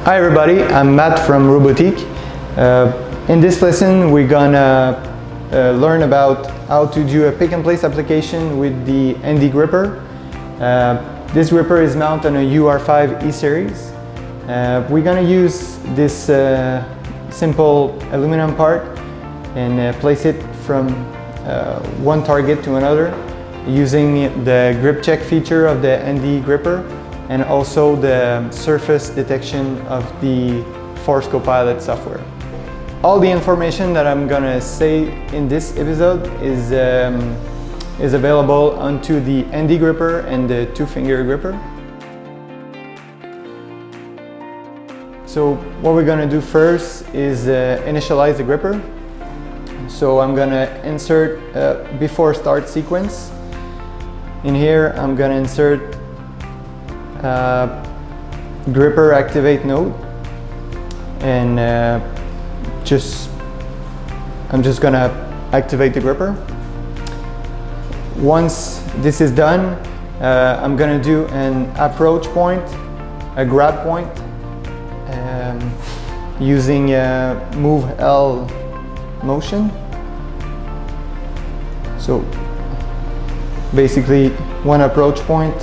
Hi everybody, I'm Matt from Robotiq. In this lesson we're gonna learn about how to do a pick and place application with the Hand-E Gripper. This gripper is mounted on a UR5 E-Series. We're gonna use this simple aluminum part and place it from one target to another using the grip check feature of the Hand-E Gripper and also the surface detection of the Force Copilot software. All the information that I'm gonna say in this episode is available onto the Hand-E Gripper and the two-finger gripper. So what we're gonna do first is initialize the gripper. So I'm gonna insert before start sequence. In here I'm gonna insert gripper activate node, and I'm just gonna activate the gripper. Once this is done, I'm gonna do an approach point, a grab point, using move L motion. So basically one approach point,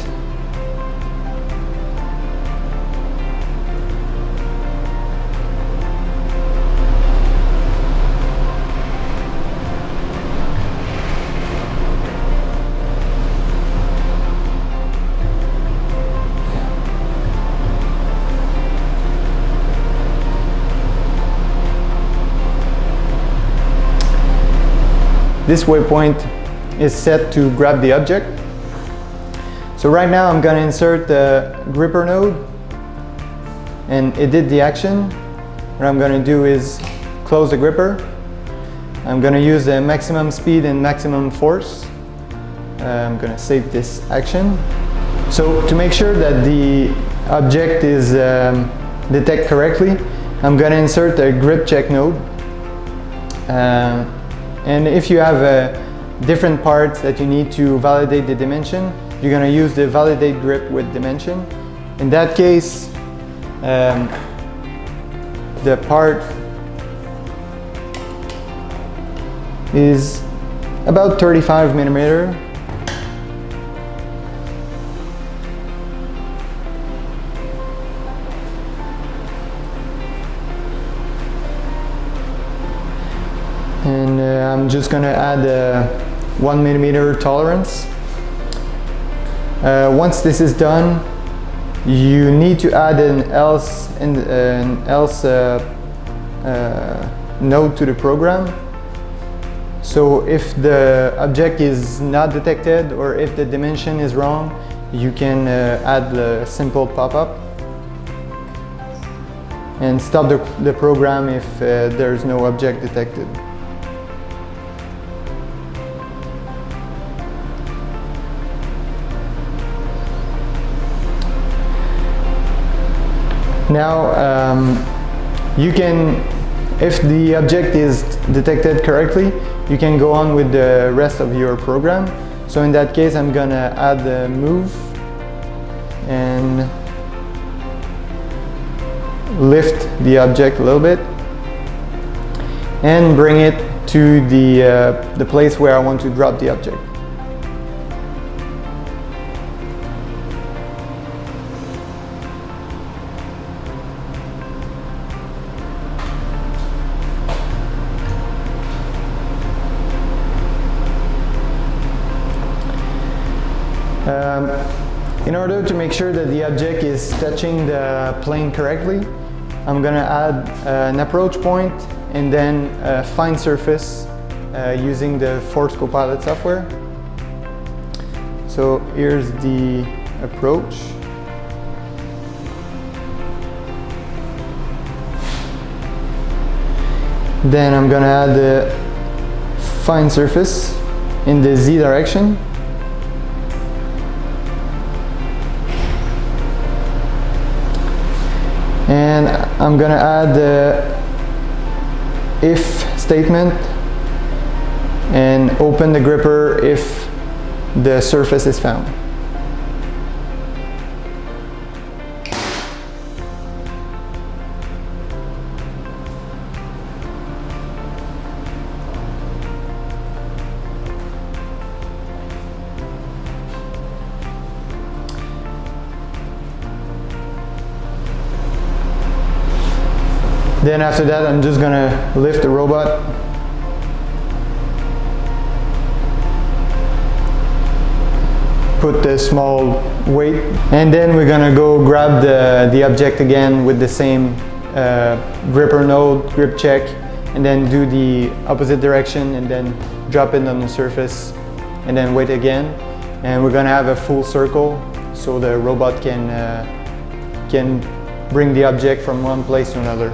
this waypoint is set to grab the object. So right now I'm gonna insert the gripper node and it did the action. What I'm gonna do is close the gripper. I'm gonna use the maximum speed and maximum force. I'm gonna save this action. So to make sure that the object is detected correctly, I'm gonna insert a grip check node. And if you have different parts that you need to validate the dimension, you're going to use the validate grip with dimension. In that case, the part is about 35 millimeter. And I'm just going to add a 1 millimeter tolerance. Once this is done, you need to add an else node to the program. So if the object is not detected or if the dimension is wrong, you can add a simple pop-up and stop the program if there's no object detected. Now, you can, if the object is detected correctly, you can go on with the rest of your program. So in that case, I'm gonna add the move and lift the object a little bit and bring it to the place where I want to drop the object. In order to make sure that the object is touching the plane correctly, I'm going to add an approach point and then a fine surface using the Force Copilot software. So here's the approach. Then I'm going to add the fine surface in the Z direction. And I'm gonna add the if statement and open the gripper if the surface is found. Then after that, I'm just gonna lift the robot. Put the small weight, and then we're gonna go grab the object again with the same gripper node, grip check, and then do the opposite direction and then drop it on the surface and then wait again. And we're gonna have a full circle so the robot can bring the object from one place to another.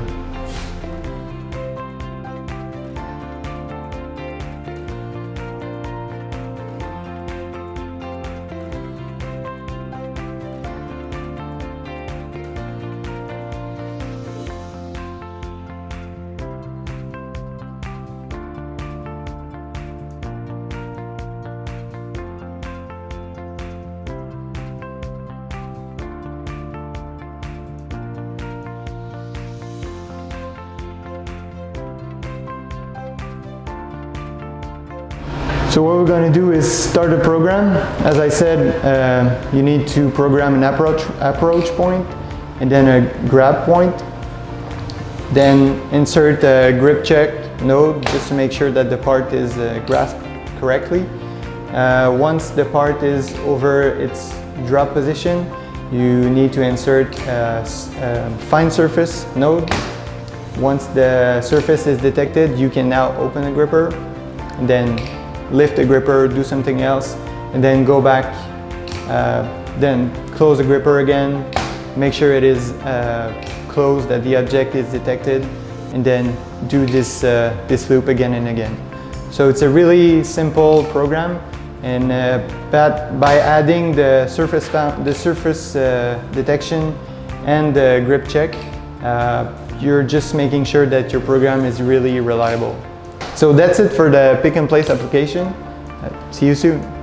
So what we're going to do is start a program. As I said, you need to program an approach point and then a grab point. Then insert a grip check node just to make sure that the part is grasped correctly. Once the part is over its drop position, you need to insert a fine surface node. Once the surface is detected, you can now open the gripper and then lift the gripper, do something else, and then go back, then close the gripper again, make sure it is closed, that the object is detected, and then do this, this loop again and again. So it's a really simple program, and by adding the surface detection and the grip check, you're just making sure that your program is really reliable. So that's it for the pick and place application. See you soon.